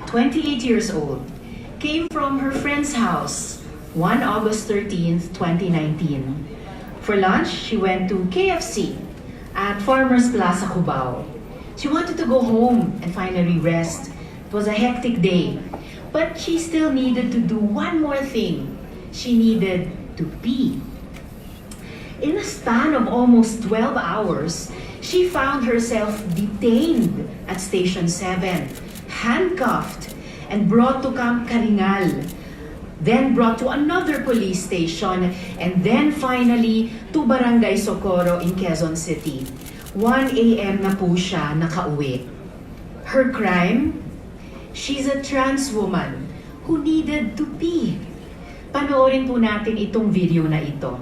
28 years old, came from her friend's house one August 13th, 2019. For lunch, she went to KFC at Farmers Plaza, Cubao. She wanted to go home and finally rest. It was a hectic day, but she still needed to do one more thing. She needed to pee. In a span of almost 12 hours, she found herself detained at Station 7, handcuffed, and brought to Camp Karingal, then brought to another police station, and then finally to Barangay Socorro in Quezon City. 1 a.m. na po siya nakauwi. Her crime? She's a trans woman who needed to pee. Panoorin po natin itong video na ito.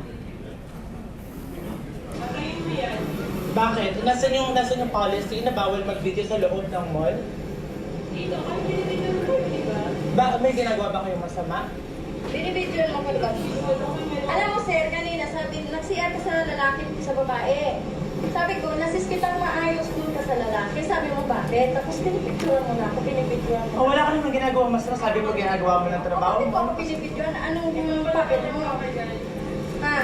Bakit? Nasaan yung policy na bawal mag-video sa loob ng mall? Dito kami binibidyo ko, di ba? May ginagawa ba kayong masama? Binibidyo lang ako ba? Alam mo sir, kanina sabi, nag-CR ka sa lalaki sa babae. Sabi ko, nasis kitang maayos dun ka sa lalaki. Sabi mo, bakit? Tapos pinipicturan mo na ako, pinipicturan mo. Wala ka naman ginagawa masama. Sabi mo ginagawa mo ng trabaho Hindi mo. po ako pinipicturan. Anong papel mo? Ha?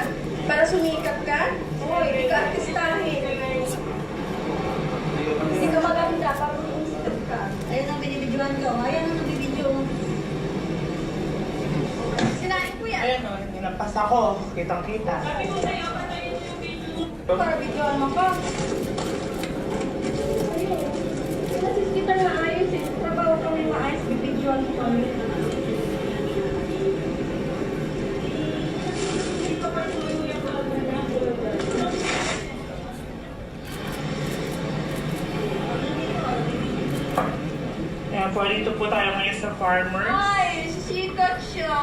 Para sumikat ka? Oo, hindi ka artistahin. Hindi ka maganda, para sumikat ka. Ayun ang binibidyoan ko. Ayan ang nabibidyo. Sinain ko yan. Ayun o, hinampas ako. Kitang-kita. Para videoan mo ko. Ayun. Nasis kita na ayos eh. Trabaho kami maayos, bibidyoan mo kami. Ayan po, dito po tayo ngayon sa Farmers. Ay, sikat siya.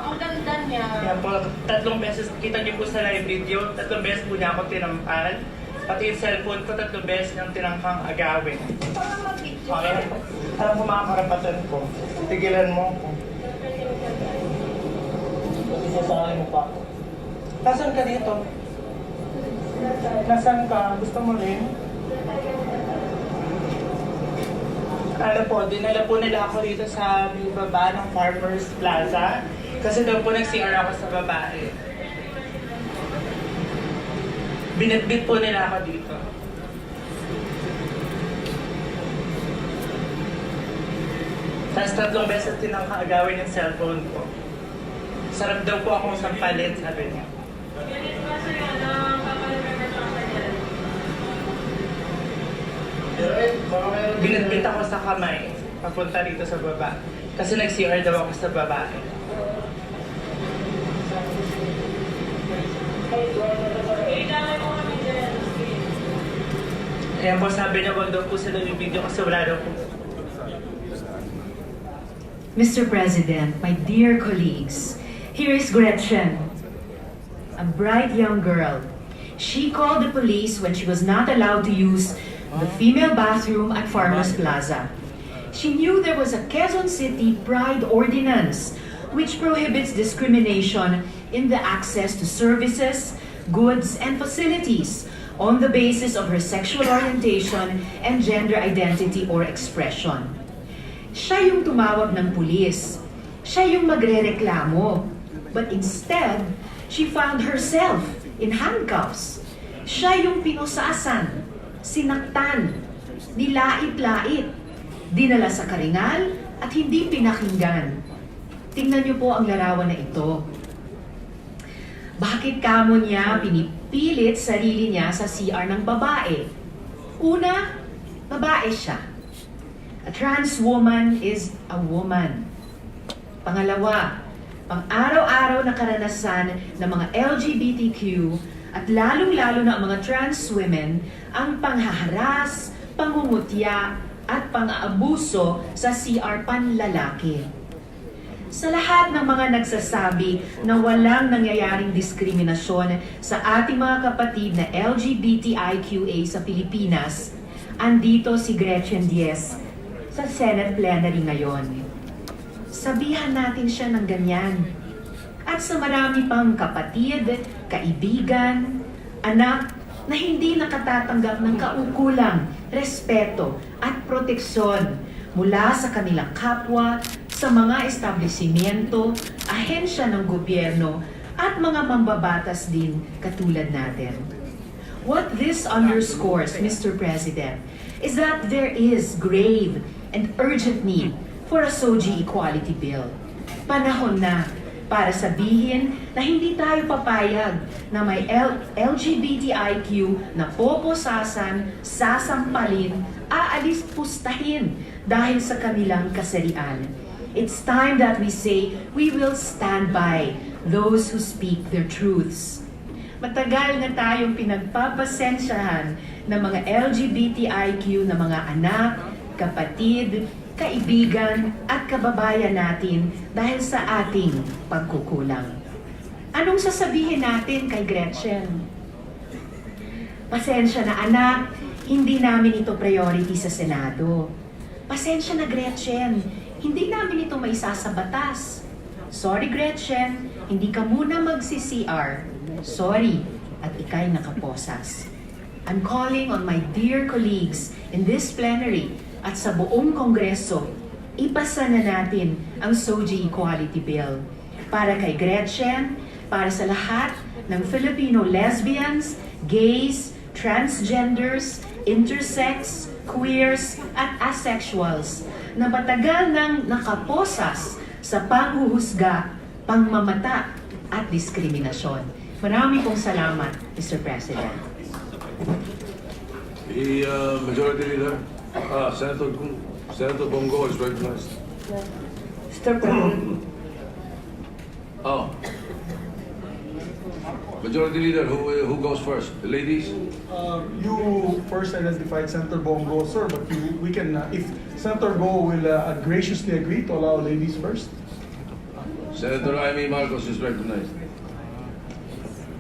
Ang ganda niya. Ayan po, 3 beses, kita niyo po sa live video, 3 beses po niya ako tinampal. Pati yung cellphone ko, 3 beses niyang tinangkang agawin. Para mag-video. Okay, alam mo mga karapatan ko. Tigilan mo ako. Isasahin mo pa. Nasaan ka dito? Nasaan ka? Gusto mo rin? Ano po, dinala po nila ako dito sa baba ng Farmers Plaza. Kasi doon po nag-CR ako sa babae. Binitbit po nila ako dito. Tapos 3 beses tinangkaagawin yung cellphone ko. Sarap daw po akong sampalin, sabi niya. Binitbit ako sa kamay, papunta dito sa baba. Kasi nag-CR daw ako sa babae. Ayan po, sabi niya, wag daw po sila yung video kasi wala daw po. Mr. President, my dear colleagues, here is Gretchen, a bright young girl. She called the police when she was not allowed to use the female bathroom at Farmers Plaza. She knew there was a Quezon City Pride Ordinance which prohibits discrimination in the access to services, goods, and facilities on the basis of her sexual orientation and gender identity or expression. Siya yung tumawag ng pulis. Siya yung magrereklamo. But instead, she found herself in handcuffs. Siya yung pinusasan, sinaktan, nilait-lait, dinala sa karingal at hindi pinakinggan. Tingnan niyo po ang larawan na ito. Bakit kamo niya pinipilit sarili niya sa CR ng babae? Una, babae siya. A trans woman is a woman. Pangalawa, pang-araw-araw na karanasan ng mga LGBTQ at lalong-lalo na ang mga trans women ang panghaharas, pangungutya at pang-aabuso sa CR panlalaki. Sa lahat ng mga nagsasabi na walang nangyayaring diskriminasyon sa ating mga kapatid na LGBTIQA sa Pilipinas, andito si Gretchen Diez sa Senate plenary ngayon. Sabihan natin siya ng ganyan. At sa marami pang kapatid, kaibigan, anak na hindi nakatatanggap ng kaukulang, respeto at proteksyon mula sa kanilang kapwa, sa mga establishmento, ahensya ng gobyerno, at mga mambabatas din katulad natin. What this underscores, Mr. President, is that there is grave and urgent need for a SOGI equality bill. Panahon na para sabihin na hindi tayo papayag na may LGBTIQ na poposasan, sasampalin, aalis pustahin dahil sa kanilang kasarian. It's time that we say we will stand by those who speak their truths. Matagal na tayong pinagpapasensyahan ng mga LGBTIQ na mga anak, kapatid, kaibigan at kababayan natin dahil sa ating pagkukulang. Anong sasabihin natin kay Gretchen? Pasensya na anak, hindi namin ito priority sa Senado. Pasensya na Gretchen, hindi namin ito maisa sa batas. Sorry Gretchen, hindi ka muna magsi-CR. Sorry, at ikay nakaposas. I'm calling on my dear colleagues in this plenary at sa buong Kongreso, ipasa na natin ang SOGI Equality Bill para kay Gretchen, para sa lahat ng Filipino lesbians, gays, transgenders, intersex, queers, at asexuals na matagal nang nakaposas sa panghuhusga, pangmamata, at diskriminasyon. Marami pong salamat, Mr. President. The Majority Leader, Senator Bongo is recognized. Mr. President, Oh. Majority Leader, who goes first? The ladies? You first identified Senator Bongo, sir, but we can, if Senator Go will graciously agree to allow ladies first. Senator Amy Marcos is recognized.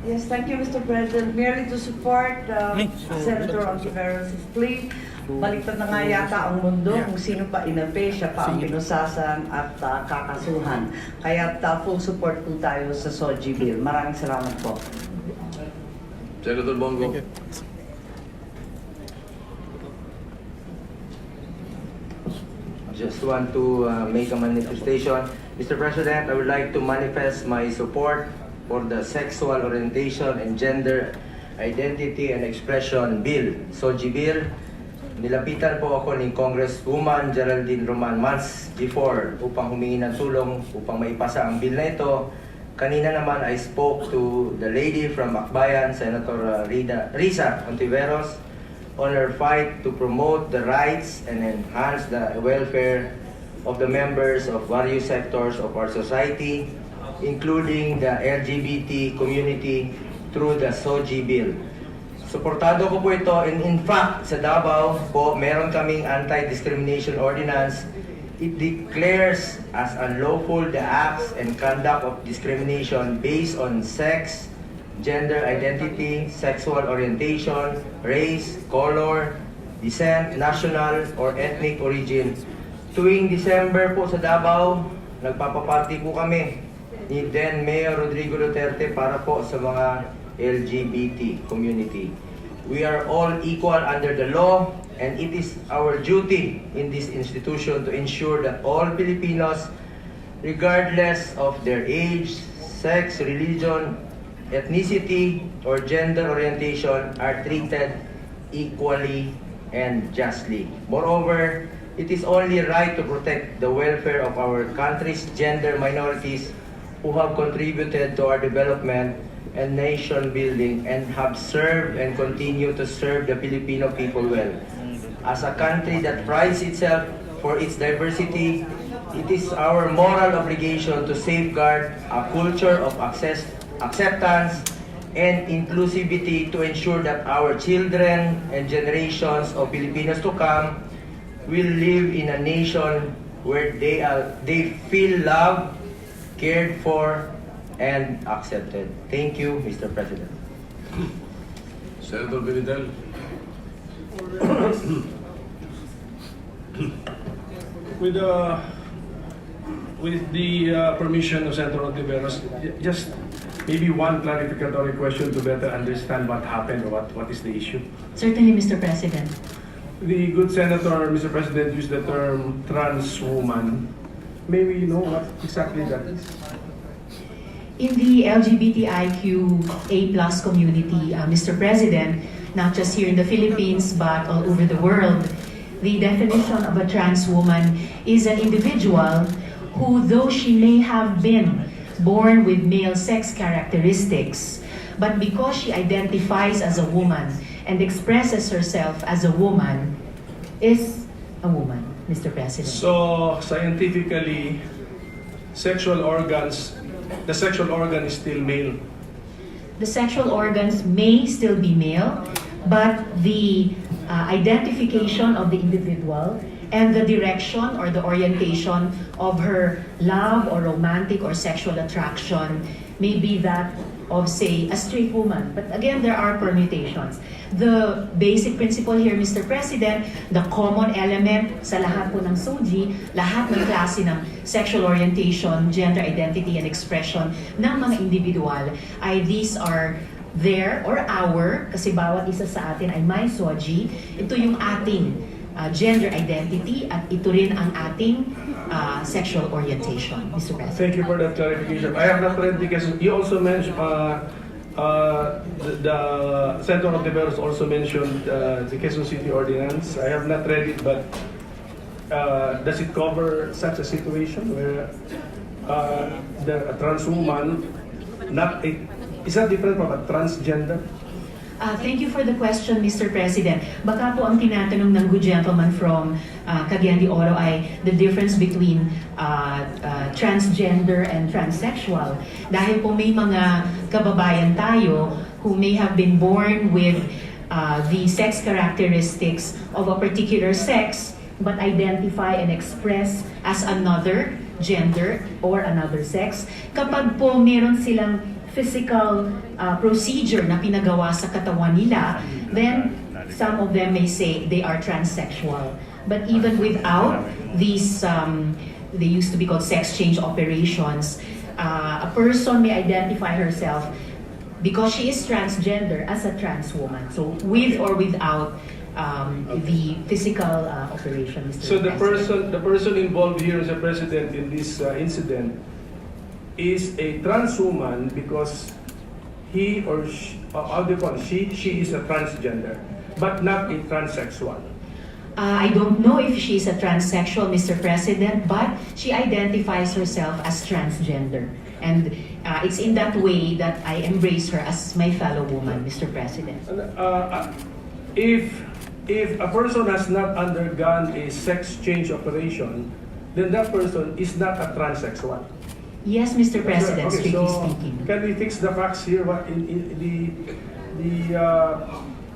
yes, thank you, Mr. President. Merely to support Senator Ontiveros' plea. Baliktad na nga yata ang mundo kung sino pa inape, siya pa ang pinusasan at kakasuhan. Kaya full support po tayo sa SOGI bill. Maraming salamat po. Senator Bongo. Just want to make a manifestation. Mr. President, I would like to manifest my support for the Sexual Orientation and Gender Identity and Expression Bill, SOGI Bill. Nilapitan po ako ni Congresswoman Geraldine Roman months before upang humingi ng tulong upang maipasa ang bill na ito. Kanina naman I spoke to the lady from Akbayan, Senator Risa Ontiveros, on her fight to promote the rights and enhance the welfare of the members of various sectors of our society, including the LGBT community through the SOGI bill. Suportado ko po ito, and in fact, sa Davao po, meron kaming anti-discrimination ordinance. It declares as unlawful the acts and conduct of discrimination based on sex, gender identity, sexual orientation, race, color, descent, national, or ethnic origin. Tuwing December po sa Davao, nagpapaparty po kami ni then Mayor Rodrigo Duterte para po sa mga LGBT community. We are all equal under the law, and it is our duty in this institution to ensure that all Filipinos, regardless of their age, sex, religion, ethnicity, or gender orientation, are treated equally and justly. Moreover, it is only right to protect the welfare of our country's gender minorities who have contributed to our development and nation building and have served and continue to serve the Filipino people well. As a country that prides itself for its diversity, it is our moral obligation to safeguard a culture of acceptance and inclusivity to ensure that our children and generations of Filipinos to come will live in a nation where they feel loved, cared for, and accepted. Thank you, Mr. President. Senator Benitel. With the permission of Senator Ontiveros, just maybe one clarificatory question to better understand what happened or what is the issue. Certainly, Mr. President. the good senator, Mr. President, used the term trans woman. May we know what exactly that is? In the LGBTIQA+ community, Mr. President, not just here in the Philippines but all over the world, the definition of a trans woman is an individual who, though she may have been born with male sex characteristics, but because she identifies as a woman and expresses herself as a woman, is a woman, Mr. President. So, scientifically, the sexual organ is still male. The sexual organs may still be male, but the identification of the individual and the direction or the orientation of her love or romantic or sexual attraction may be that of, say, a straight woman. But again, there are permutations. The basic principle here, Mr. President, the common element sa lahat po ng SOGI, lahat ng klase ng sexual orientation, gender identity, and expression ng mga individual ay these are their or our, kasi bawat isa sa atin ay may SOGI. Ito yung ating gender identity at ito rin ang ating sexual orientation, Mr. President. Thank you for that clarification. I have not read because you also mentioned the Senator Ontiveros also mentioned the Quezon City Ordinance. I have not read it, but does it cover such a situation where a trans woman is that different from a transgender? Thank you for the question, Mr. President. Baka po ang tinatanong ng good gentleman from Cagayan de Oro ay the difference between transgender and transsexual. Dahil po may mga kababayan tayo who may have been born with the sex characteristics of a particular sex but identify and express as another gender or another sex. Kapag po meron silang physical procedure na pinagawa sa katawan nila, then some of them may say they are transsexual. But even without these, they used to be called sex change operations, a person may identify herself because she is transgender as a trans woman. So with or without the physical operation, Mr. So the President. person involved here as a president in this incident is a trans woman because he or she, how do you call it? She is a transgender, but not a transsexual. I don't know if she is a transsexual, Mr. President, but she identifies herself as transgender. And it's in that way that I embrace her as my fellow woman, Mr. President. If a person has not undergone a sex change operation, then that person is not a transsexual. Yes, Mr. President, Okay, strictly so speaking. can we fix the facts here? What in the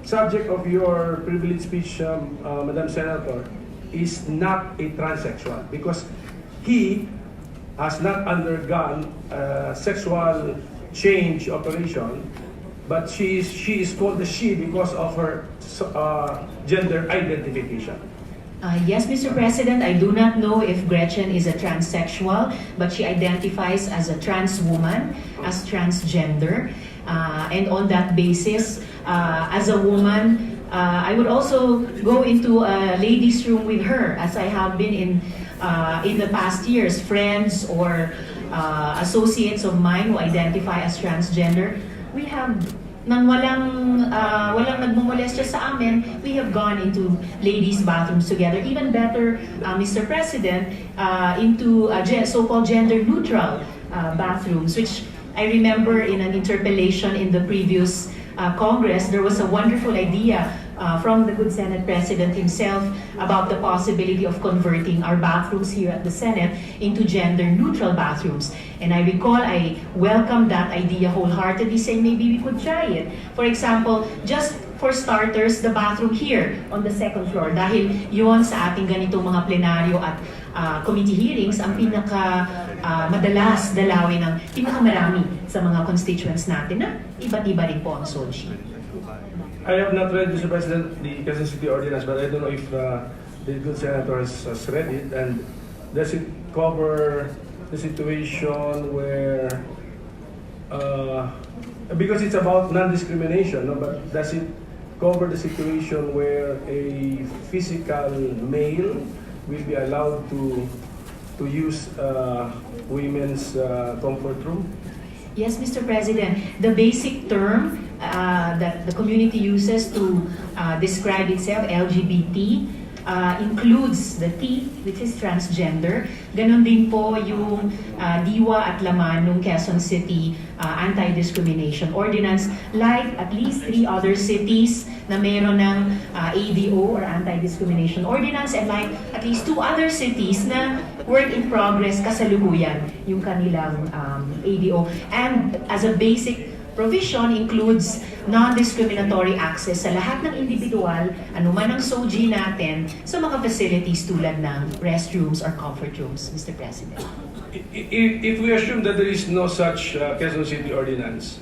subject of your privileged speech, Madam Senator, is not a transsexual because he has not undergone sexual change operation, but she is called a she because of her gender identification. Yes, Mr. President, I do not know if Gretchen is a transsexual, but she identifies as a trans woman, as transgender. And on that basis, as a woman, I would also go into a ladies' room with her, as I have been in the past years. Friends or associates of mine who identify as transgender, we have nang walang nagmumolestya sa amin, we have gone into ladies' bathrooms together. Even better, Mr. President, into so-called gender-neutral bathrooms, which I remember in an interpellation in the previous Congress, there was a wonderful idea from the good Senate President himself about the possibility of converting our bathrooms here at the Senate into gender-neutral bathrooms. And I recall I welcomed that idea wholeheartedly, saying maybe we could try it. For example, just for starters, the bathroom here on the second floor. Dahil yun sa ating ganitong mga plenaryo at committee hearings, ang madalas dalawin ng pinakamarami sa mga constituents natin na iba't iba rin po ang SOGI. I have not read, Mr. President, the Quezon City Ordinance, but I don't know if the good senator has read it. And does it cover the situation where, because it's about non-discrimination, no? But does it cover the situation where a physical male will be allowed to use women's comfort room? Yes, Mr. President. The basic term that the community uses to describe itself, LGBT, includes the T, which is transgender. Ganon din po yung diwa at laman ng Quezon City Anti-Discrimination Ordinance, like at least 3 other cities na meron ng ADO or Anti-Discrimination Ordinance, and like at least 2 other cities na work in progress kasalukuyan yung kanilang ADO. And as a basic provision includes non-discriminatory access sa lahat ng individual, anuman ang SOGI natin, sa mga facilities tulad ng restrooms or comfort rooms, Mr. President. If we assume that there is no such Quezon City ordinance,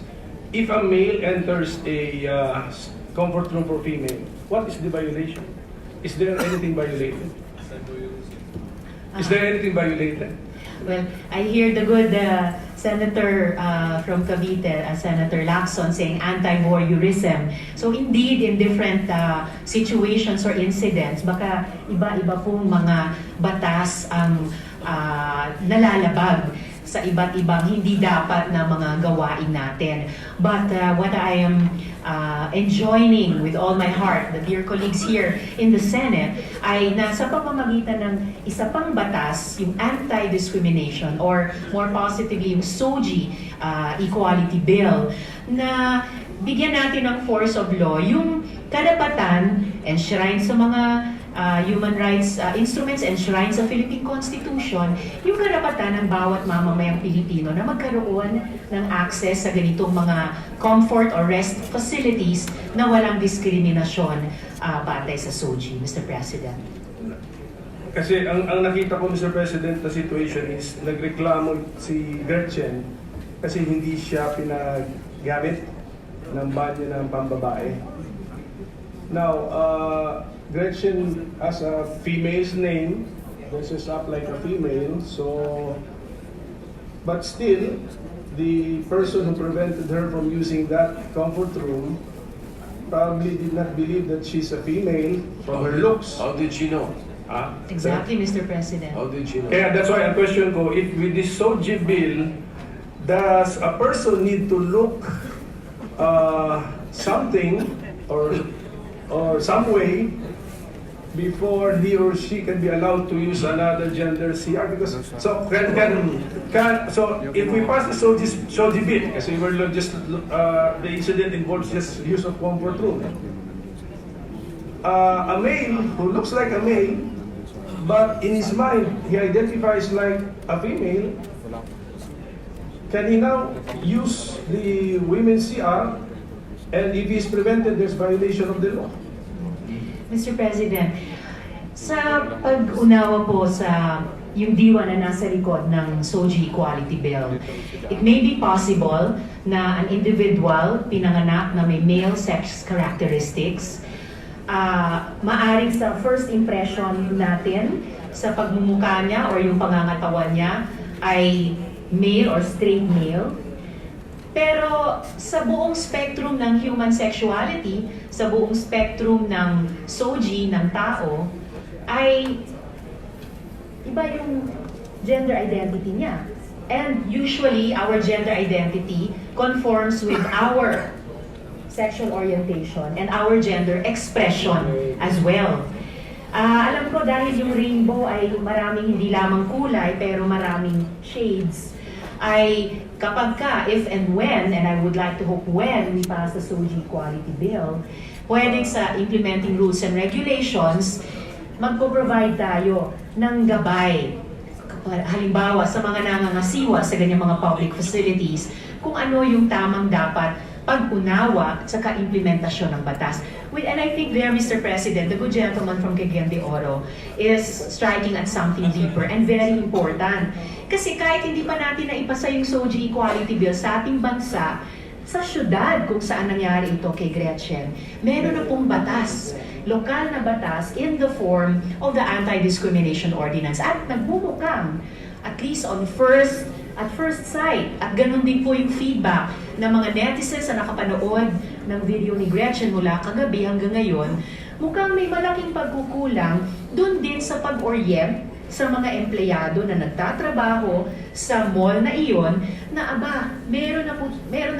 if a male enters a comfort room for female, what is the violation? Is there anything violated? Is there anything violated? Well, I hear the good Senator from Cavite, Senator Lacson, saying anti-voyeurism. So indeed, in different situations or incidents, baka iba-iba pong mga batas ang nalalabag sa iba't ibang hindi dapat na mga gawain natin. But what I am enjoining with all my heart, the dear colleagues here in the Senate, ay nasa pamamagitan ng isa pang batas, yung anti-discrimination, or more positively, yung SOGI Equality Bill, na bigyan natin ng force of law yung karapatan enshrined sa mga human rights instruments enshrined sa Philippine Constitution, yung karapatan ng bawat mamamayang Pilipino na magkaroon ng access sa ganitong mga comfort or rest facilities na walang diskriminasyon batay sa SOGI, Mr. President. Kasi ang nakita ko, Mr. President, na situation is nagreklamo si Gretchen kasi hindi siya pinagamit ng banyo ng pambabae. Now, Gretchen has a female's name, dresses up like a female, so, but still, the person who prevented her from using that comfort room probably did not believe that she's a female from her looks. How did she know? Exactly, Mr. President. How did she know? Kaya that's why ang question ko, if with this SOGI bill, does a person need to look something or some way before he or she can be allowed to use another gender CR? Because so if we pass the SOGI bill, kasi we're just the incident involves just use of comfort room. A male who looks like a male, but in his mind he identifies like a female, can he now use the women's CR? And if he's prevented, there's violation of the law. Mr. President, sa pag-unawa po sa yung diwa na nasa likod ng SOGI Equality Bill, it may be possible na an individual pinanganak na may male sex characteristics, maaring sa first impression natin sa pagmumukha niya or yung pangangatawan niya ay male or straight male. Pero sa buong spectrum ng human sexuality, sa buong spectrum ng SOGI ng tao, ay iba yung gender identity niya. And usually, our gender identity conforms with our sexual orientation and our gender expression as well. Alam ko dahil yung rainbow ay maraming hindi lamang kulay pero maraming shades, ay kapag ka, if and when, and I would like to hope when we pass the SOGI Equality Bill, pwedeng sa implementing rules and regulations, magpo-provide tayo ng gabay. Halimbawa, sa mga nangangasiwa sa ganyang mga public facilities, kung ano yung tamang dapat pag-unawa sa ka-implementasyon ng batas. And I think there, Mr. President, the good gentleman from Cagayan de Oro is striking at something deeper and very important. Kasi kahit hindi pa natin naipasa yung SOGI Equality Bill sa ating bansa, sa syudad kung saan nangyari ito kay Gretchen, meron na pong batas, lokal na batas in the form of the Anti-Discrimination Ordinance. At nagbubukang, at least at first sight, at ganun din po yung feedback ng mga netizens na nakapanood ng video ni Gretchen mula kagabi hanggang ngayon, mukhang may malaking pagkukulang dun din sa pag-orient sa mga empleyado na nagtatrabaho sa mall na iyon na meron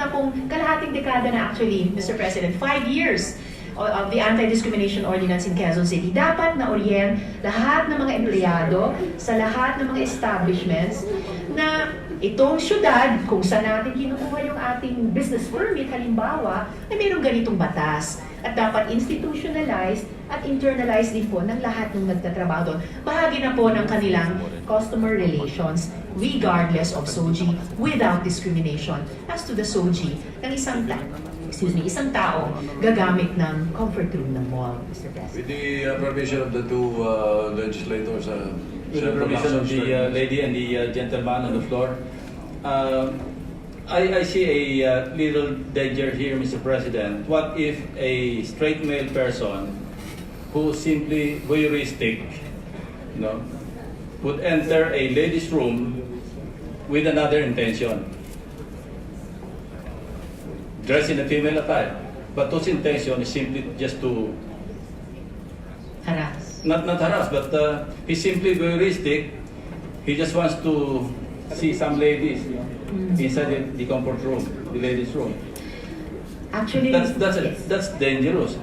na pong kalahating dekada na actually, Mr. President, 5 years of the Anti-Discrimination Ordinance in Quezon City. Dapat na-orient lahat ng mga empleyado sa lahat ng mga establishments na itong syudad, kung saan natin kinukuha yung ating business permit, halimbawa, ay mayroong ganitong batas. At dapat institutionalized at internalized din po ng lahat ng nagtatrabaho doon. Bahagi na po ng kanilang customer relations regardless of SOGI without discrimination as to the SOGI ng isang tao gagamit ng comfort room ng mall, Mr. President. With the permission of the two legislators, With the permission of the lady and the gentleman on the floor, I see a little danger here, Mr. President. What if a straight male person who simply voyeuristic, would enter a ladies' room with another intention, dressed in a female attire, but whose intention is simply just to Harass. not harass, but he's simply voyeuristic. He just wants to see some ladies inside the comfort room, the ladies' room. Actually, yes. That's dangerous.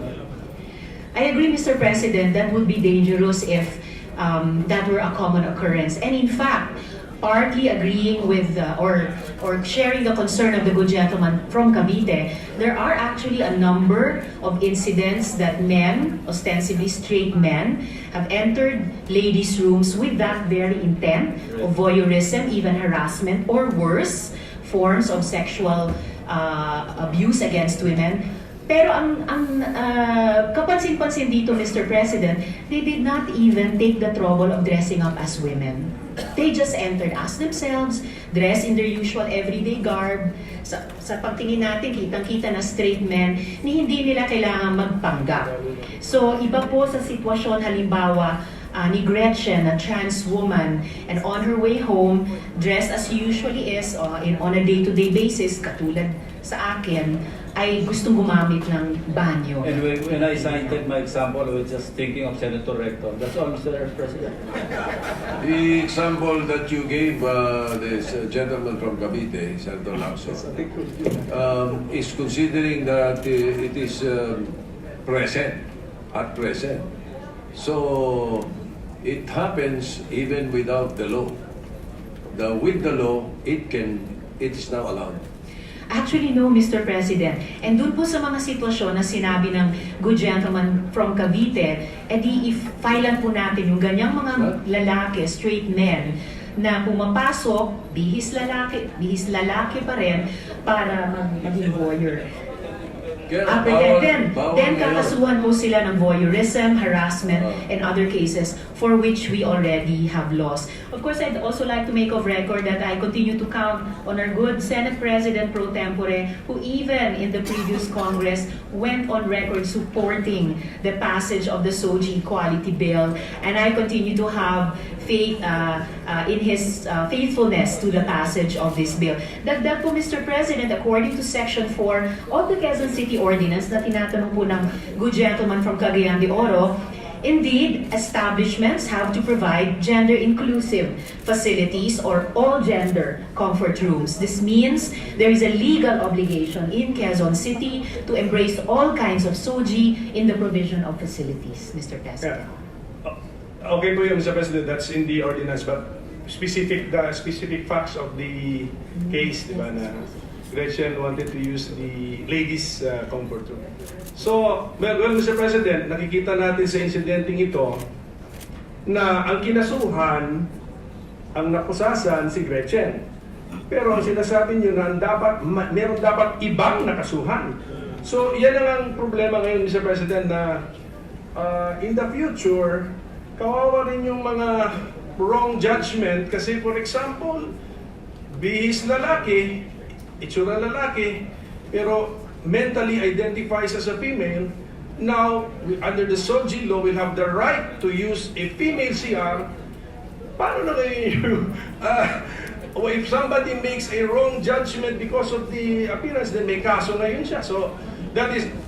I agree, Mr. President, that would be dangerous if that were a common occurrence. And in fact, partly agreeing with or sharing the concern of the good gentleman from Cavite, there are actually a number of incidents that men, ostensibly straight men, have entered ladies' rooms with that very intent of voyeurism, even harassment, or worse, forms of sexual abuse against women. Pero ang kapansin-pansin dito, Mr. President, they did not even take the trouble of dressing up as women. They just entered as themselves, dressed in their usual everyday garb. Sa pagtingin natin, kitang-kita na straight men ni hindi nila kailangan magpanggap. So, iba po sa sitwasyon, halimbawa, ni Gretchen, a trans woman, and on her way home, dressed as usually is on a day-to-day basis, katulad sa akin, ay gustong gumamit ng banyo. And when I cited my example, I was just thinking of Senator Rector. That's all, Mr. President. The example that you gave this gentleman from Cavite, Senator Lacson, is considering that it is at present. So it happens even without the law. With the law, it is now allowed. Actually, no, Mr. President. And dun po sa mga sitwasyon na sinabi ng good gentleman from Cavite, edi i-filean po natin yung ganyang mga lalaki, straight men, na pumapasok, bihis lalaki pa rin, para maging voyeur. Then kakasuhan po sila ng voyeurism, harassment, and other cases for which we already have laws. Of course, I'd also like to make of record that I continue to count on our good Senate President pro tempore, who even in the previous Congress went on record supporting the passage of the SOGI Equality Bill, and I continue to have faith in his faithfulness to the passage of this bill. Dagdag po, Mr. President, according to Section 4 of the Quezon City Ordinance na tinatanong po ng good gentleman from Cagayan de Oro, indeed, establishments have to provide gender-inclusive facilities or all-gender comfort rooms. This means there is a legal obligation in Quezon City to embrace all kinds of SOGI in the provision of facilities, Mr. President. Okay po yun, Mr. President, that's in the ordinance, but the specific facts of the case, di ba, na Gretchen wanted to use the ladies' comfort room. So, well, Mr. President, nakikita natin sa incidenting ito na ang kinasuhan, ang nakusasan si Gretchen. Pero ang sinasabi niyo na meron dapat ibang nakasuhan. So, yan ang problema ngayon, Mr. President, na in the future, kawawa rin yung mga wrong judgment kasi, for example, bihis lalaki, itsura lalaki, pero mentally identifies as a female. Now, under the SOGI law, will have the right to use a female CR. Paano na kayo if somebody makes a wrong judgment because of the appearance, then may kaso na yun siya. So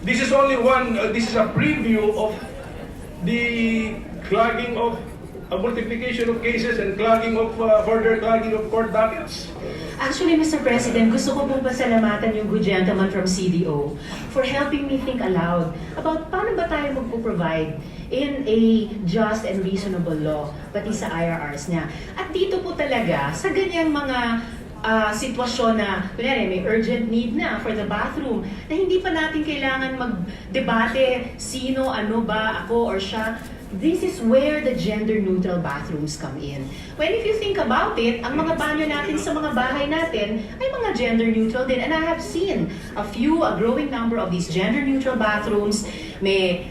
this is only one. This is a preview of the clogging of multiplication of cases and clogging of further clogging of court dockets. Actually, Mr. President, gusto ko pong pasalamatan yung good gentleman from CDO for helping me think aloud about paano ba tayo magpo-provide in a just and reasonable law, pati sa IRRs niya. At dito po talaga, sa ganyang mga sitwasyon na, kunyari, may urgent need na for the bathroom, na hindi pa natin kailangan mag-debate sino, ano ba, ako or siya. This is where the gender-neutral bathrooms come in. When if you think about it, ang mga banyo natin sa mga bahay natin ay mga gender-neutral din. And I have seen a growing number of these gender-neutral bathrooms. May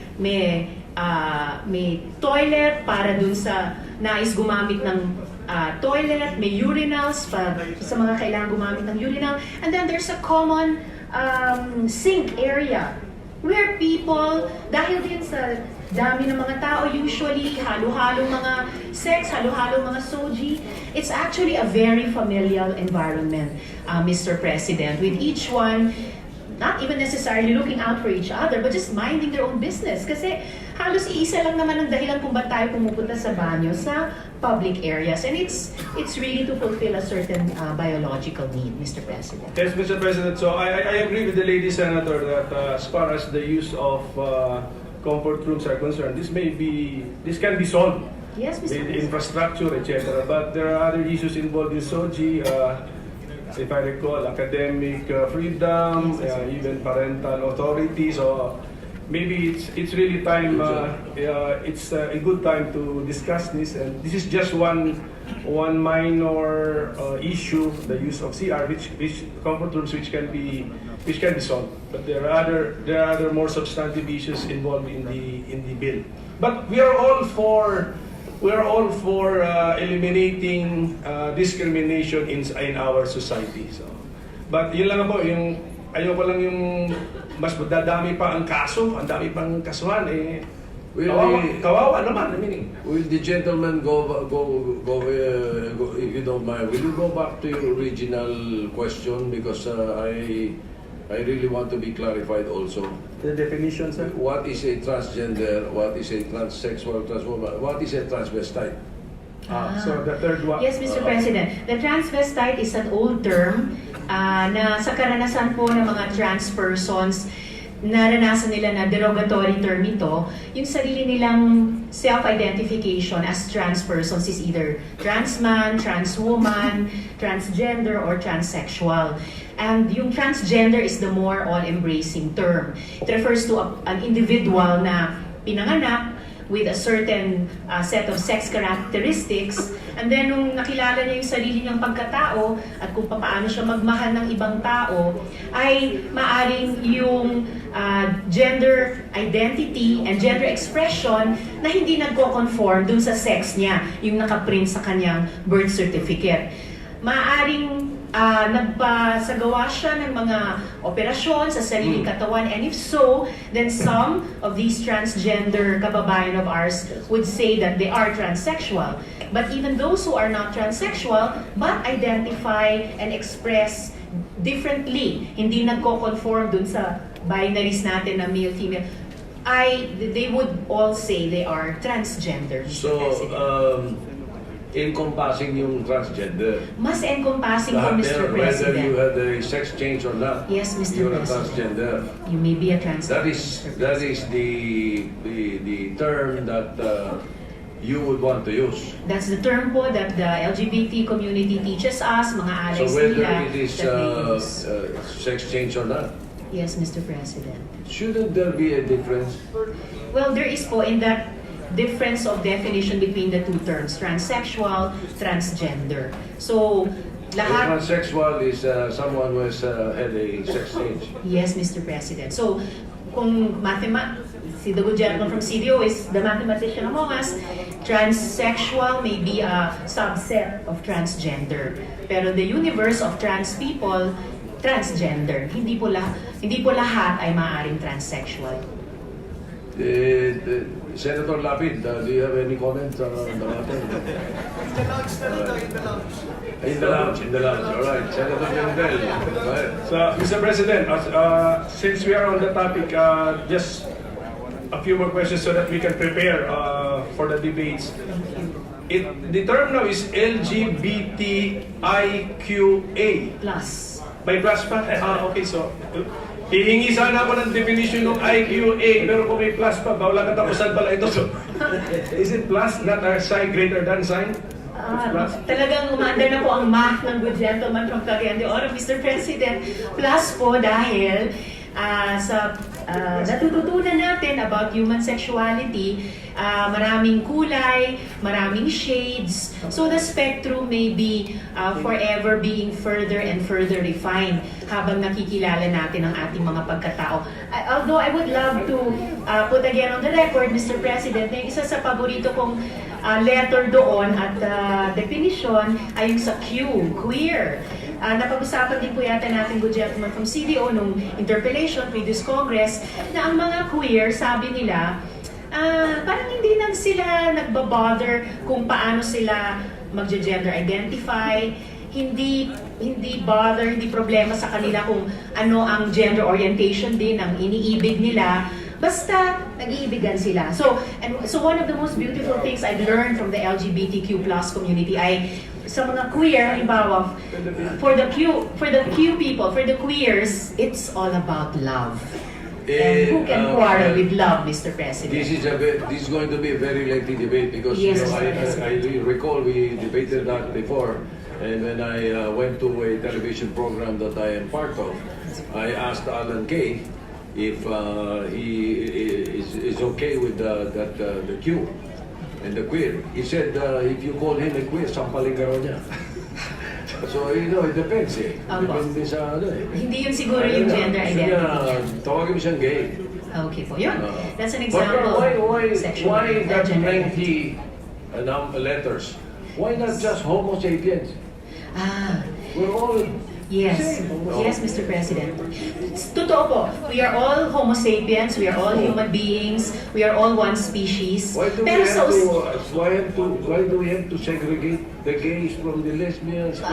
toilet para dun sa nais gumamit ng toilet, may urinals sa mga kailangan gumamit ng urinal. And then there's a common sink area where people, dahil din sa dami ng mga tao, usually halo-halong mga sex, halo-halong mga soji, it's actually a very familial environment, Mr. President, with each one not even necessarily looking out for each other, but just minding their own business. Kasi halos iisa lang naman ang dahilan kung ba't tayo pumupunta sa banyo sa public areas. And it's really to fulfill a certain biological need, Mr. President. Yes, Mr. President. So I agree with the lady senator that as far as the use of comfort rooms are concerned, this can be solved. Yes, Mr. The infrastructure, etc. But there are other issues involved in SOGI. If I recall, academic freedom, even parental authority. So maybe it's really time. It's a good time to discuss this. And this is just one minor issue, the use of CR, which comfort rooms, which can be solved. But there are other more substantive issues involved in the bill. But we are all for eliminating discrimination in our society. So, but yun lang po, ayoko lang yung mas dadami pa ang kaso, ang dami pang kasuhan kawawa naman. Will the gentleman go if you don't mind, will you go back to your original question, because I really want to be clarified also. The definition, sir? What is a transgender? What is a transsexual, transwoman? What is a transvestite? So the third one. Yes, Mr. President. The transvestite is an old term na sa karanasan po ng mga trans persons, naranasan nila na derogatory term ito, yung sarili nilang self-identification as trans persons is either trans man, trans woman, transgender, or transsexual. And yung transgender is the more all-embracing term. It refers to an individual na pinanganak with a certain set of sex characteristics, and then nung nakilala niya yung sarili niyang pagkatao at kung paano siya magmahal ng ibang tao, ay maaring yung gender identity and gender expression na hindi nagko-conform dun sa sex niya, yung nakaprint sa kanyang birth certificate. Maaring nagpasagawa siya ng mga operasyon sa sariling katawan, and if so, then some of these transgender kababayan of ours would say that they are transsexual. But even those who are not transsexual but identify and express differently, hindi nagko-conform dun sa binaries natin na male-female, they would all say they are transgender. So, encompassing yung transgender. Mas encompassing po, Mr. Whether you President. had a sex change or not, Yes, Mr. you're a President. transgender. You may be a transgender. That is the term that you would want to use. That's the term po that the LGBT community teaches us, mga So allies whether nila, it is that they use. sex change or not, Yes, Mr. President. shouldn't there be a difference? Well, there is po in that difference of definition between the two terms, transsexual, transgender. So, A lahat... transsexual is someone who has had a sex change. Yes, Mr. President. So, kung si the good gentleman from CDO is the mathematician among us, transsexual may be a subset of transgender. Pero the universe of trans people, transgender. Hindi po lahat ay maaaring transsexual. Senator Lapid, do you have any comments on the matter? In the lounge, all right. Senator Pimentel, go ahead. So, Mr. President, since we are on the topic, just a few more questions so that we can prepare for the debates. The term now is LGBTIQA. Plus. May plus pa? Okay, so hihingi sana ako ng definition ng IQA, pero kung may plus pa, bawala katapusan pala ito. So, is it plus, not a sign greater than sign? Talagang umanda na po ang math ng good gentleman from Cagayan de Oro, Mr. President. Plus po dahil sa natututunan natin about human sexuality, maraming kulay, maraming shades. So the spectrum may be forever being further and further refined habang nakikilala natin ang ating mga pagkatao. Although I would love to put again on the record, Mr. President, na yung isa sa paborito kong letter doon at definition ay yung sa Q, queer. Napag-usapan din po yata natin, good gentleman from CDO nung interpellation, previous Congress, na ang mga queer, sabi nila, parang hindi lang sila nagbabother kung paano sila magge-gender identify, hindi problema sa kanila kung ano ang gender orientation din ang iniibig nila, basta nag-iibigan sila. So one of the most beautiful things I've learned from the LGBTQ+ community ay sa mga queer, halimbawa, for the Q people, for the queers, it's all about love. And who can quarrel with love, Mr. President? This is going to be a very lengthy debate because Yes, I recall we debated that before, and when I went to a television program that I am part of, I asked Alan Kay if he is okay with the Q and the queer. He said if you call him a queer, sampalin ka raw niya. So, it depends eh. Depende sa Hindi yun siguro yung gender identity. Tawagin mo siyang gay. Okay po, yun. That's an example. Why that 90 letters? Why not just Homo sapiens? We're all Yes. Yes, Mr. President. Totoo po. We are all Homo sapiens. We are all human beings. We are all one species. Why do we have to segregate the gays from the lesbians?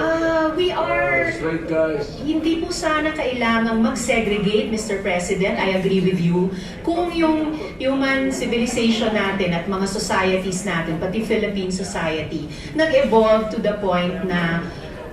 We are straight guys. Hindi po sana kailangang mag-segregate, Mr. President. I agree with you. Kung yung human civilization natin at mga societies natin, pati Philippine society, nag-evolve to the point na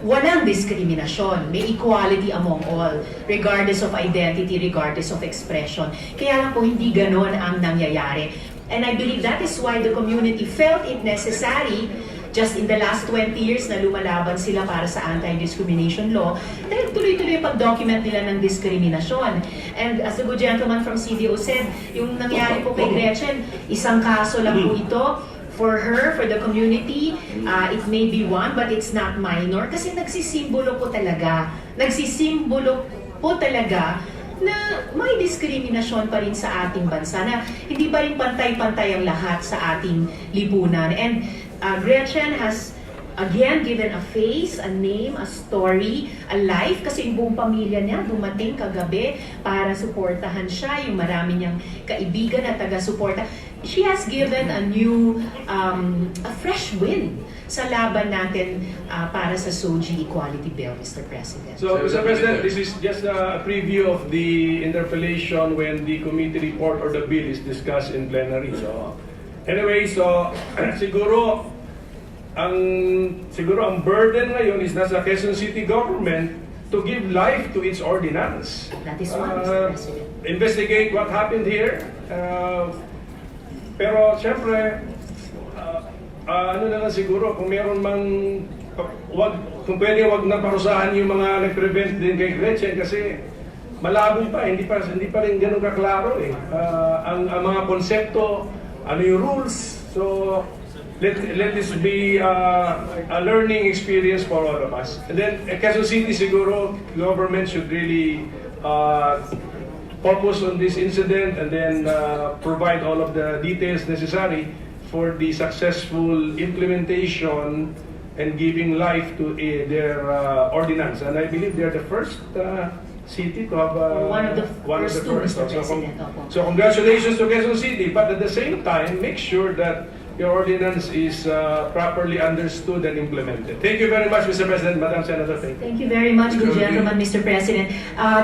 walang diskriminasyon. May equality among all, regardless of identity, regardless of expression. Kaya lang po hindi ganon ang nangyayari. And I believe that is why the community felt it necessary just in the last 20 years na lumalaban sila para sa anti-discrimination law, dahil tuloy-tuloy pag-document nila ng diskriminasyon. And as the good gentleman from CDO said, yung nangyari po kay Gretchen, isang kaso lang po ito. For her, for the community, it may be one, but it's not minor. Kasi nagsisimbolo po talaga na may diskriminasyon pa rin sa ating bansa, na hindi pa rin pantay-pantay ang lahat sa ating lipunan. And Gretchen has again given a face, a name, a story, a life, kasi yung buong pamilya niya dumating kagabi para suportahan siya, yung marami niyang kaibigan na taga-suporta. She has given a new, a fresh wind sa laban natin para sa SOGI Equality Bill, Mr. President. So, Mr. President, this is just a preview of the interpellation when the committee report or the bill is discussed in plenary. So, anyway, so siguro ang burden ngayon is nasa Quezon City government to give life to its ordinance. That is one, Mr. President. Investigate what happened here. Pero siyempre, ano na lang siguro, kung meron mang, kung pwede wag na parusahan yung mga nag-prevent din kay Gretchen kasi malabo pa, hindi pa rin ganun kaklaro eh. Ang mga konsepto, ano yung rules. So, let this be a learning experience for all of us. And then, Quezon City siguro, government should really focus on this incident and then provide all of the details necessary for the successful implementation and giving life to their ordinance. And I believe they're the first city to have One of the one of first the two, first. Mr. So, President. Opo. so congratulations to Quezon City, but at the same time, make sure that your ordinance is properly understood and implemented. Thank you very much, Mr. President, Madam Senator. Thank you. Thank you very much, good gentleman, Mr. President.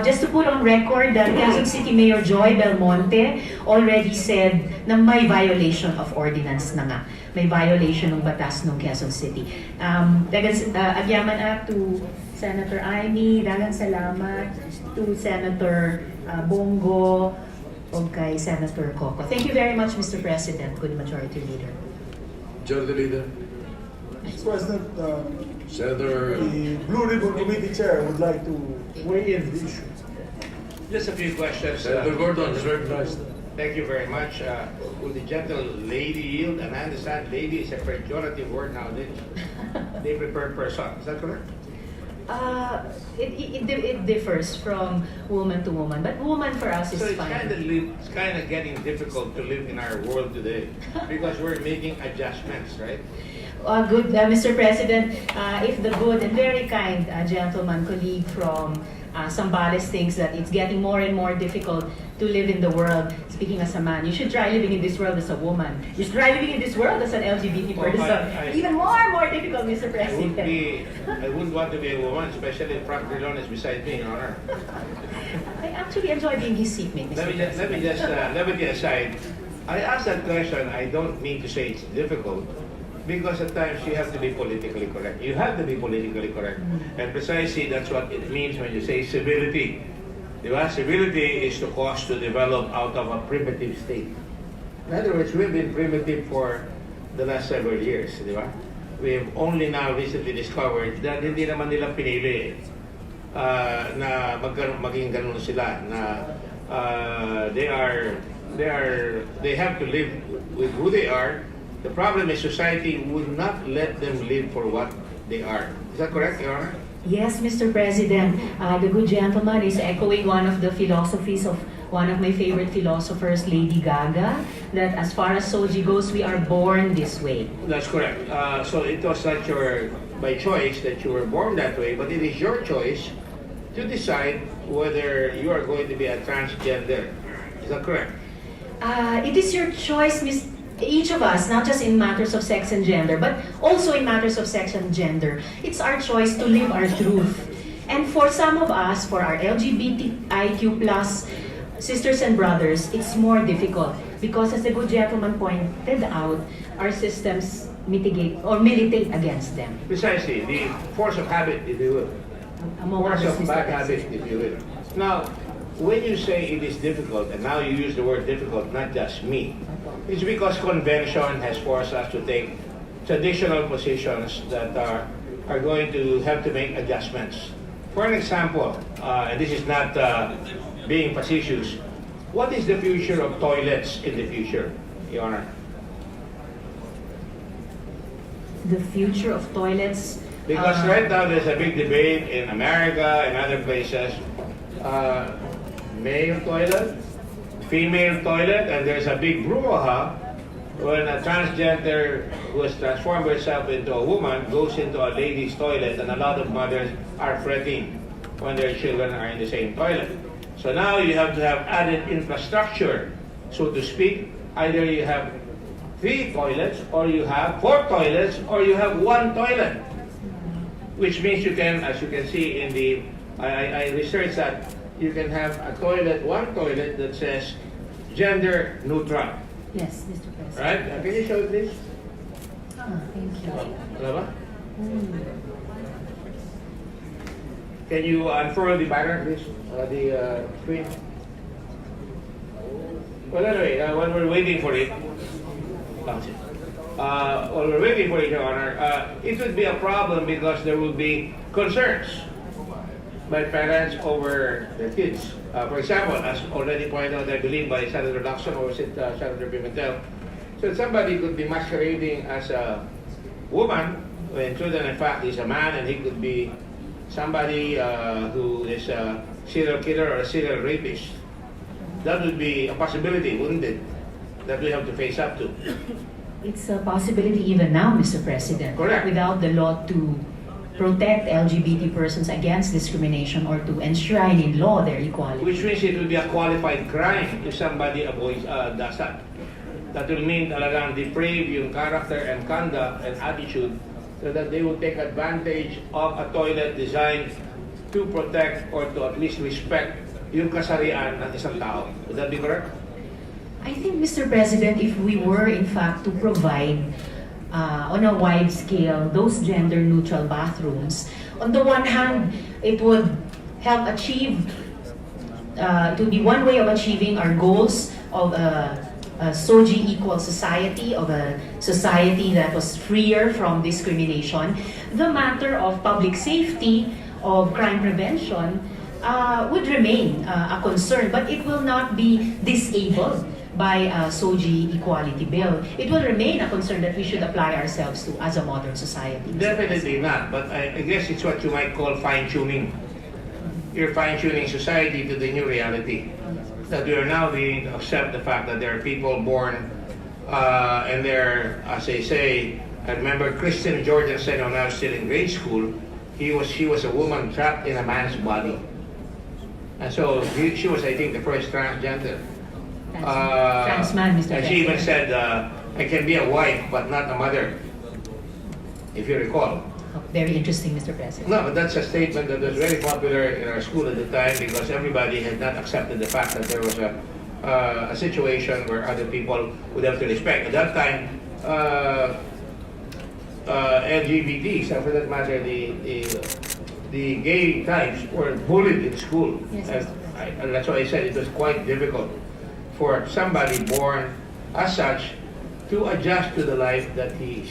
Just to put on record that Quezon City Mayor Joy Belmonte already said na may violation of ordinance na nga. May violation ng batas ng Quezon City. Agyaman to Senator Amy, dagang salamat to Senator Bongo, o kay Senator Coco. Thank you very much, Mr. President, good majority leader. Majority Leader. Mr. President, Senator. the Blue Ribbon Committee Chair would like to weigh in the issue. Just a few questions. Senator Gordon is recognized. Thank you very much. Will the gentle lady yield? And I understand lady is a pejorative word nowadays. They prefer person. Is that correct? It differs from woman to woman, but woman for us is So it's fine. kind of getting difficult to live in our world today because we're making adjustments, right? Good, Mr. President, if the good and very kind gentleman colleague from Zambales thinks that it's getting more and more difficult to live in the world, speaking as a man, you should try living in this world as a woman. You should try living in this world as an LGBT Well, person. Even more difficult, Mr. I President. wouldn't want to be a woman, especially if Frank Drilon is beside me, Your Honor. I actually enjoy being his seatmate, Mr. President. Levity aside, I asked that question, I don't mean to say it's difficult, because at times you have to be politically correct. You have to be politically correct. And precisely that's what it means when you say civility. Civility is to cause to develop out of a primitive state. In other words, we've been primitive for the last several years, di ba? We've only now recently discovered that hindi naman nila pinili na maging ganun sila, na they have to live with who they are. The problem is society would not let them live for what they are. Is that correct, Your Honor? Yes, Mr. President. The good gentleman is echoing one of the philosophies of one of my favorite philosophers, Lady Gaga, that as far as Soji goes, we are born this way. That's correct. So it was not by choice that you were born that way, but it is your choice to decide whether you are going to be a transgender. Is that correct? It is your choice, each of us, not just in matters of sex and gender, but also in matters of sex and gender. It's our choice to live our truth. And for some of us, for our LGBTIQ plus sisters and brothers, it's more difficult because, as the good gentleman pointed out, our systems mitigate or militate against them. Precisely, the force of habit, if you will. Force of bad habit, if you will. Now, when you say it is difficult, and now you use the word difficult, not just me, it's because convention has forced us to take traditional positions that are going to have to make adjustments. For an example, and this is not being facetious, what is the future of toilets in the future, Your Honor? The future of toilets. Because right now there's a big debate in America and other places, male toilet, female toilet, and there's a big brouhaha when a transgender who has transformed herself into a woman goes into a ladies' toilet, and a lot of mothers are fretting when their children are in the same toilet. So now you have to have added infrastructure, so to speak. Either you have 3 toilets, or you have 4 toilets, or you have 1 toilet. Which means you can, as you can see in the, I researched that, you can have a toilet, 1 toilet that says gender neutral. Yes, Mr. President. Right? Can you show it, please? Thank you. Wala ba? Can you unfurl the banner, please? The screen. Well, anyway, while we're waiting for it, while we're waiting for it, Your Honor, it would be a problem because there will be concerns by parents over their kids. For example, as already pointed out, I believe, by Senator Lacson or Senator Pimentel, so somebody could be masquerading as a woman when children, in fact, is a man, and he could be somebody who is a serial killer or a serial rapist. That would be a possibility, wouldn't it? That we have to face up to. It's a possibility even now, Mr. President. Correct. Without the law to protect LGBT persons against discrimination or to enshrine in law their equality. Which means it will be a qualified crime if somebody does that. That will mean talagang deprave yung character and conduct and attitude so that they will take advantage of a toilet designed to protect or to at least respect yung kasarian ng isang tao. Would that be correct? I think, Mr. President, if we were in fact to provide on a wide scale those gender-neutral bathrooms, on the one hand, it would help achieve, it would be one way of achieving our goals of a SOGI equal society, of a society that was freer from discrimination. The matter of public safety, of crime prevention, would remain a concern, but it will not be disabled by SOGI equality bill. It will remain a concern that we should apply ourselves to as a modern society. Definitely not, but I guess it's what you might call fine-tuning. You're fine-tuning society to the new reality. That we are now being to accept the fact that there are people born and they're, as they say, I remember Christian Jorgensen when I was still in grade school, she was a woman trapped in a man's body. And so she was, I think, the first transgender. Trans man, Mr. And she even said, I can be a wife, but not a mother, if you recall. Very interesting, Mr. President. No, but that's a statement that was very popular in our school at the time because everybody had not accepted the fact that there was a situation where other people would have to respect. At that time, LGBTs, and for that matter, the gay types were bullied in school. Yes, And that's why I said it was quite difficult for somebody born as such to adjust to the life that he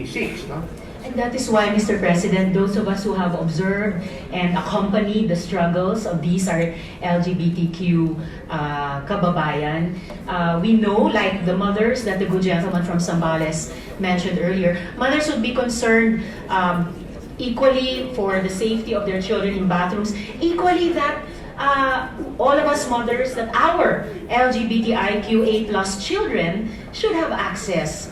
seeks, no? And that is why, Mr. President, those of us who have observed and accompanied the struggles of these our LGBTQ kababayan, we know, like the mothers that the good gentleman from Zambales mentioned earlier, mothers would be concerned equally for the safety of their children in bathrooms, equally that all of us mothers, that our LGBTIQ8+ children should have access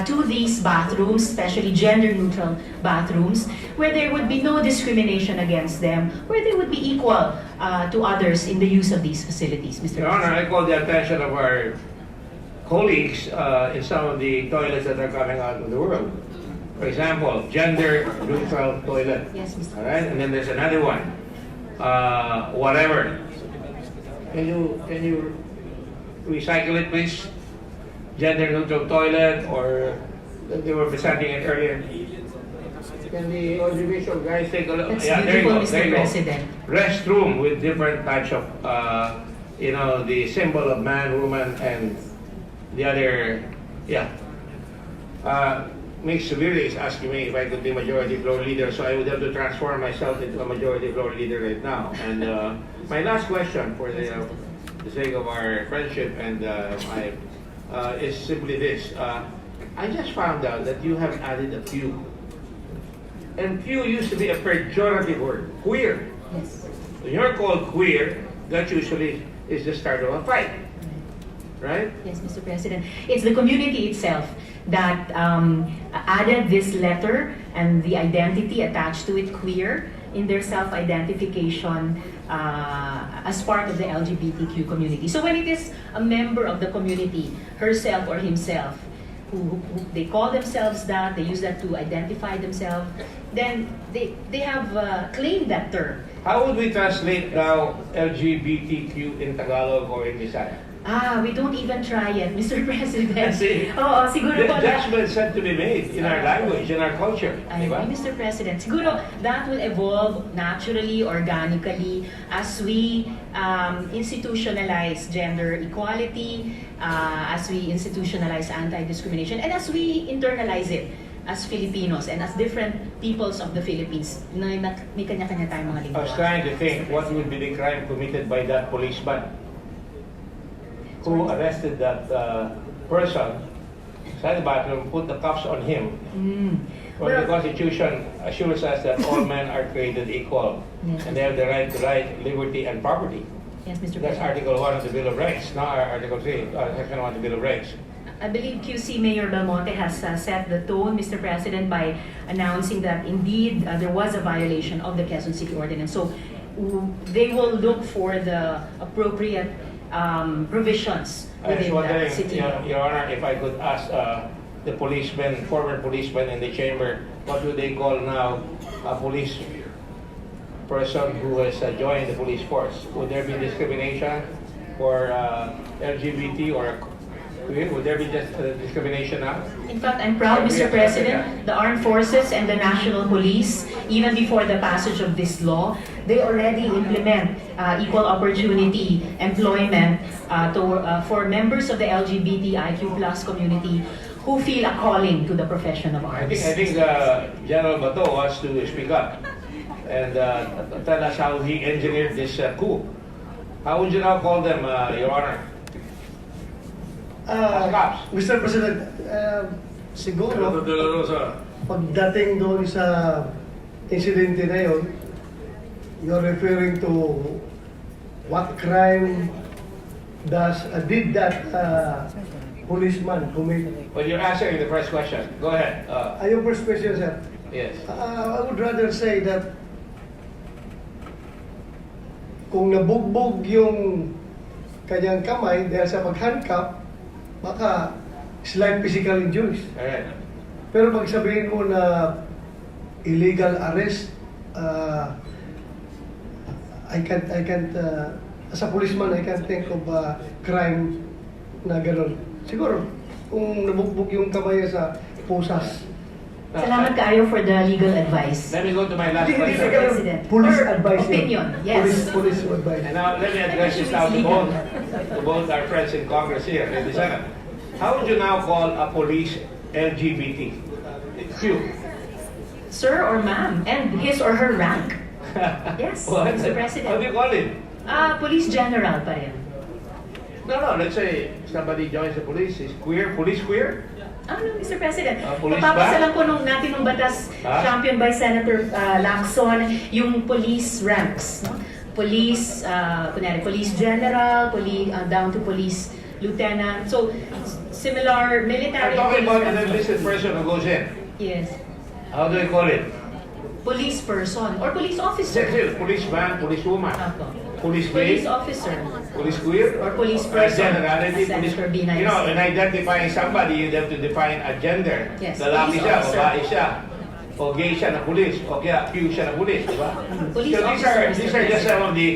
to these bathrooms, especially gender-neutral bathrooms, where there would be no discrimination against them, where they would be equal to others in the use of these facilities, Mr. Your Honor, I call the attention of our colleagues in some of the toilets that are coming out of the world. For example, gender-neutral toilet. Yes, Mr. All right, and then there's another one. Whatever. Can you recycle it, please? Gender-neutral toilet, or they were presenting it earlier. Can the audiovisual guys take a look? That's Yeah, there you go. beautiful, There Mr. you go. President. Restroom with different types of, the symbol of man, woman, and the other, yeah. Ms. Severi is asking me if I could be majority floor leader, so I would have to transform myself into a majority floor leader right now. And my last question for the sake of our friendship and is simply this. I just found out that you have added a few. And few used to be a pejorative word, queer. Yes. When you're called queer, that usually is the start of a fight, right? Yes, Mr. President. It's the community itself that added this letter and the identity attached to it, queer, in their self-identification as part of the LGBTQ community. So when it is a member of the community, herself or himself, who they call themselves that, they use that to identify themselves, then they have claimed that term. How would we translate now LGBTQ in Tagalog or in Bisaya? We don't even try yet, Mr. President. See? Oo, siguro The po judgments have to be made in our language, in our culture. Ay, Diba? Mr. President, siguro that will evolve naturally, organically, as we institutionalize gender equality, as we institutionalize anti-discrimination, and as we internalize it as Filipinos and as different peoples of the Philippines na may kanya-kanya tayong mga I lingwahe. was trying to think what would be the crime committed by that policeman who arrested that person inside the bathroom, put the cuffs on him. Well, the Constitution assures us that all men are created equal, Yes. and they have the right to life, liberty, and property. Yes, Mr. That's President. Article 1 of the Bill of Rights, not Article 3, Section 1 of the Bill of Rights. I believe QC Mayor Belmonte has set the tone, Mr. President, by announcing that indeed there was a violation of the Quezon City Ordinance. So they will look for the appropriate provisions I was within wondering, the city. Your Honor, if I could ask the policemen, former policemen in the chamber, what do they call now a police person who has joined the police force? Would there be discrimination for LGBT or queer? Would there be just discrimination now? In fact, I'm proud, Mr. President, the armed forces and the national police, even before the passage of this law, they already implement equal opportunity employment for members of the LGBTIQ plus community who feel a calling to the profession of I arms. think General Bato wants to speak up and tell us how he engineered this coup. How would you now call them, Your Honor? Cops. Mr. President, siguro, Senator De La Rosa. pagdating doon sa insidente na yun, you're referring to what crime did that policeman commit? Well, you're answering the first question. Go ahead. Yung first question, sir. Yes. I would rather say that kung nabugbog yung kanyang kamay dahil sa pag-handcuff, baka slight physical injuries. Alright. Pero pag sabihin mo na illegal arrest, I can't, as a policeman, I can't think of a crime na gano'n. Siguro, kung nabugbog yung kamay sa pusas. Salamat kayo for the legal advice. Let me go to my last Hindi question. siguro President. police Or advice. yun. opinion, yes. Police advice. And now let me address this now to both our friends in Congress here in the Senate. How would you now call a police LGBT? Q. Sir or ma'am, and his or her rank. Yes, What? Mr. President. How do you call it? Police General pa rin. No, let's say somebody joins the police, is queer, police queer? Ano, Mr. President? Police Papapasa ba? lang po natin nung batas champion by Senator Lacson, yung police ranks. No? Police, kunyari, police general, down to police lieutenant. So, similar military. I'm talking about an police enlisted person who goes in. Yes. How do you call it? Police person or police officer. Policeman, policewoman, Apo. police Police gay, officer. police queer, Or police person. generality, police. Senator Binay. You know, in identifying somebody, you have to define a gender. Yes, Lalaki police siya, officer. babae siya, o gay siya na police, o kaya Q siya na police, di ba? Police So officer, these Mr. are just some of the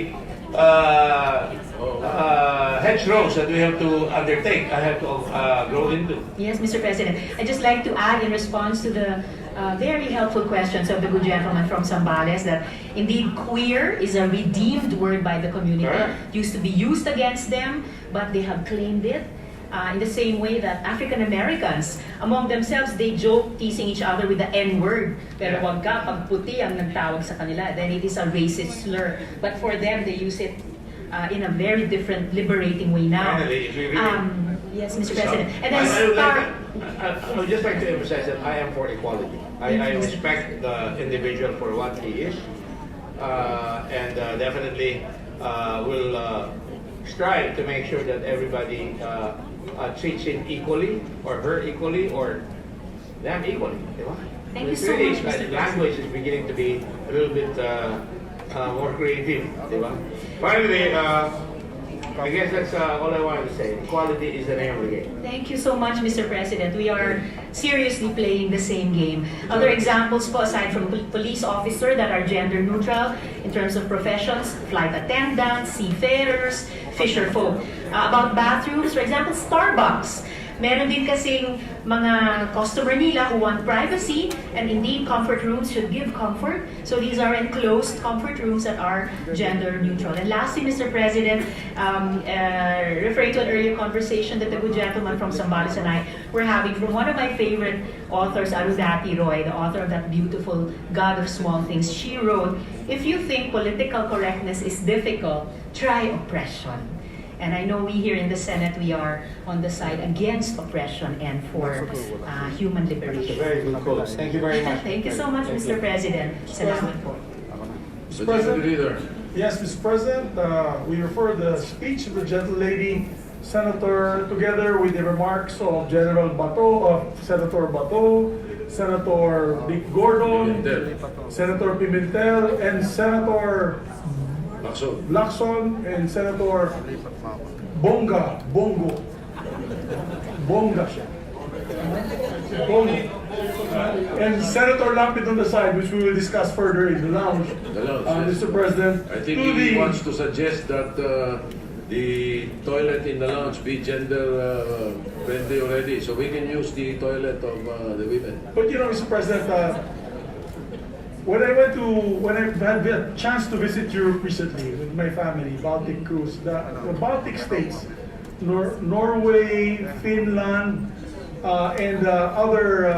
hedgerows that we have to undertake, I have to grow into. Yes, Mr. President. I'd just like to add in response to the very helpful questions of the good gentleman from Zambales that indeed queer is a redeemed word by the community. Correct. Used to be used against them, but they have claimed it. In the same way that African Americans, among themselves, they joke teasing each other with the N-word. Pero wag ka, pag puti ang nagtawag sa kanila, then it is a racist slur. But for them, they use it in a very different, liberating way now. Finally, if we really- Yes, Mr. President. And then I would just like to emphasize that I am for equality. I respect the individual for what he is, and definitely will strive to make sure that everybody treats him equally, or her equally, or them equally. Thank you It's so really, much, Mr. language is beginning to be a little bit more creative. Finally, I guess that's all I wanted to say. Equality is the name of the game. Thank you so much, Mr. President. We are seriously playing the same game. Other examples po, aside from police officer that are gender neutral in terms of professions, flight attendants, seafarers, fisher folk. About bathrooms, for example, Starbucks. Meron din kasing mga customer nila who want privacy, and indeed comfort rooms should give comfort. So these are enclosed comfort rooms that are gender neutral. And lastly, Mr. President, referring to an earlier conversation that the good gentleman from Zambales and I were having from one of my favorite authors, Arundhati Roy, the author of that beautiful God of Small Things. She wrote, "If you think political correctness is difficult, try oppression." And I know we here in the Senate, we are on the side against oppression and for human liberation. Very good quotes. Thank you very much. Thank you so much, Mr. President. Salamat po. Majority Leader. Yes, Mr. President, we refer the speech of the gentle lady Senator, together with the remarks of Senator Bato, Senator Dick Gordon, Pimentel. Senator Pimentel, and Senator Lacson. Lacson, and Senator Bongo. And Senator Lapid on the side, which we will discuss further in the lounge. The lounge, yes. Mr. President, I think to he the- wants to suggest that the toilet in the lounge be gender friendly already, so we can use the toilet of the women. But you know, Mr. President, when I had the chance to visit Europe recently with my family, Baltic cruise, the Baltic states, Norway, Finland, and other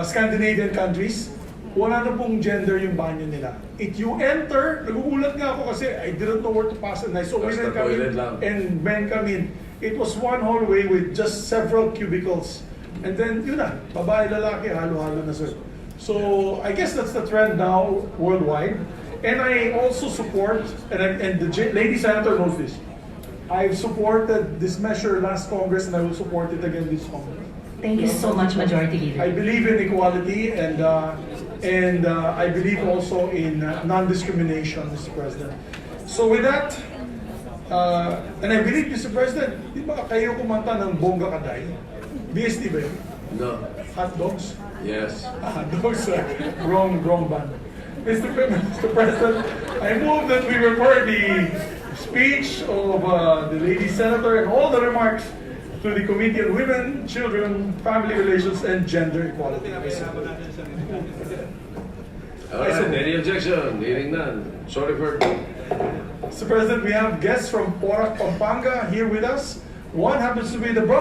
Scandinavian countries, wala na pong gender yung banyo nila. If you enter, nagugulat nga ako kasi I didn't know where to pass and I saw Basta women come in toilet lang. and men come in. It was one hallway with just several cubicles. And then, yun na, babae, lalaki, halo-halo na sir. So, I guess that's the trend now worldwide. And I also support, and the lady senator knows this, I've supported this measure last Congress and I will support it again this Congress. Thank you so much, Majority Leader. I believe in equality and I believe also in non-discrimination, Mr. President. So with that, and I believe, Mr. President, di ba kayo kumanta ng Bongga Kaday? BST ba yun? No. Hot dogs? Yes. Dogs, wrong band. Mr. President, I move that we refer the speech of the lady senator and all the remarks to the Committee on Women, Children, Family Relations, and Gender Equality. All right, any objection? Hearing none. Sorry for... Mr. President, we have guests from Porac, Pampanga here with us. One happens to be the brother